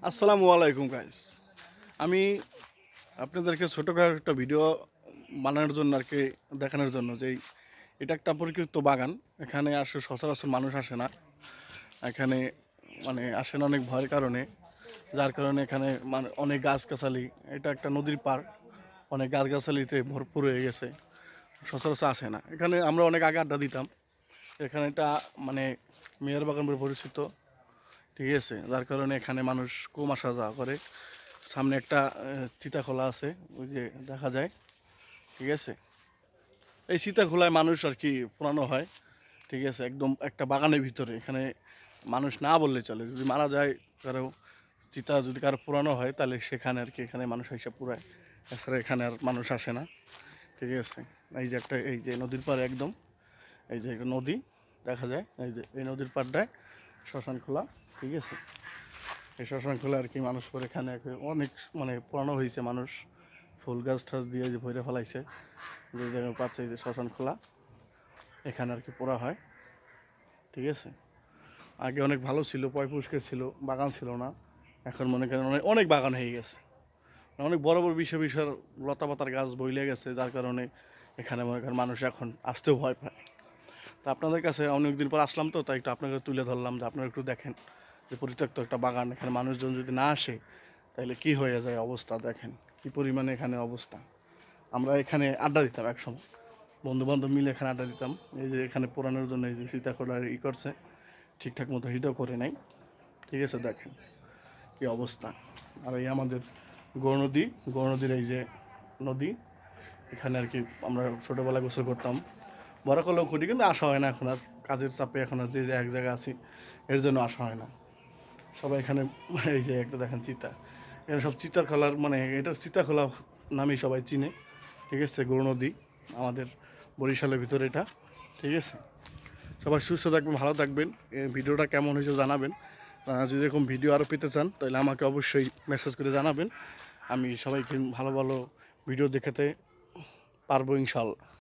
আসসালামু আলাইকুম গাইস। আমি আপনাদেরকে ছোটোখাটো একটা ভিডিও বানানোর জন্য আর কি দেখানোর জন্য যে এটা একটা পরিকৃত বাগান। এখানে আসলে সচরাচর মানুষ আসে না। এখানে মানে আসে না অনেক ভয়ের কারণে, যার কারণে এখানে মানে অনেক গাছগাছালি, এটা একটা নদীর পাড়, অনেক গাছগাছালিতে ভরপুর হয়ে গেছে, সচরাচর আসে না। এখানে আমরা অনেক আগে আড্ডা দিতাম। এখানে এটা মানে মেয়ের বাগান বলে পরিচিত, ঠিক আছে, যার কারণে এখানে মানুষ কম আসা যাওয়া করে। সামনে একটা চিতাখোলা আছে, ওই যে দেখা যায়, ঠিক আছে। এই চিতাখোলায় মানুষ আর কি পোড়ানো হয়, ঠিক আছে, একদম একটা বাগানের ভিতরে। এখানে মানুষ না বললে চলে, যদি মারা যায় কারো, চিতা যদি কারো পুরানো হয় তাহলে সেখানে আর কি এখানে মানুষ এসে পুরায়। এছাড়া এখানে আর মানুষ আসে না, ঠিক আছে। এই যে একটা, এই যে নদীর পাড়ে একদম, এই যে একটা নদী দেখা যায়, এই যে এই নদীর পাড়টায় শ্মশান খোলা, ঠিক আছে। এই শ্মশান খোলা আর কি মানুষ করে এখানে অনেক মানে পুরানো হয়েছে, মানুষ ফুল গাছ টাছ দিয়ে যে ভরে ফেলাইছে, যে জায়গায় পাচ্ছে এই যে শ্মশান খোলা, এখানে আর কি পোড়া হয়, ঠিক আছে। আগে অনেক ভালো ছিল, পয় পরিষ্কার ছিল, বাগান ছিল না। এখন মনে করেন অনেক অনেক বাগান হয়ে গেছে, অনেক বড় বড় বিশাল বিশাল লতা পাতার গাছ বইলে গেছে, যার কারণে এখানে মনে করেন মানুষ এখন আসতেও ভয় পায়। তা আপনাদের কাছে অনেকদিন পর আসলাম, তো তাই একটু আপনাকে তুলে ধরলাম যে আপনারা একটু দেখেন যে পরিত্যক্ত একটা বাগান, এখানে মানুষজন যদি না আসে তাহলে কি হয়ে যায় অবস্থা, দেখেন কি পরিমাণে এখানে অবস্থা। আমরা এখানে আড্ডা দিতাম একসময়, বন্ধু বান্ধব মিলে এখানে আড্ডা দিতাম। এই যে এখানে পোড়ানোর জন্য এই যে সীতাকোলার করছে, ঠিকঠাক মতো হিটও করে নাই, ঠিক আছে, দেখেন কি অবস্থা। আর এই আমাদের গৌরনদী, গৌরনদীর এই যে নদী, এখানে আর কি আমরা ছোটোবেলায় গোসল করতাম, বড় করলেও খুঁটি, কিন্তু আসা হয় না এখন আর, কাজের চাপে এখন আর যে যে এক জায়গায় আছি এর জন্য আসা হয় না। সবাই এখানে এই যে একটা দেখেন চিতা, এখানে সব চিতার খোলার মানে এটা চিতাখোলা নামেই সবাই চিনে, ঠিক আছে। গৌরনদী আমাদের বরিশালের ভিতরে এটা, ঠিক আছে। সবাই সুস্থ থাকবেন, ভালো থাকবেন। এই ভিডিওটা কেমন হয়েছে জানাবেন। যদি এরকম ভিডিও আরও পেতে চান তাহলে আমাকে অবশ্যই মেসেজ করে জানাবেন। আমি সবাইকে ভালো ভালো ভিডিও দেখাতে পারবো ইনশাল্লাহ।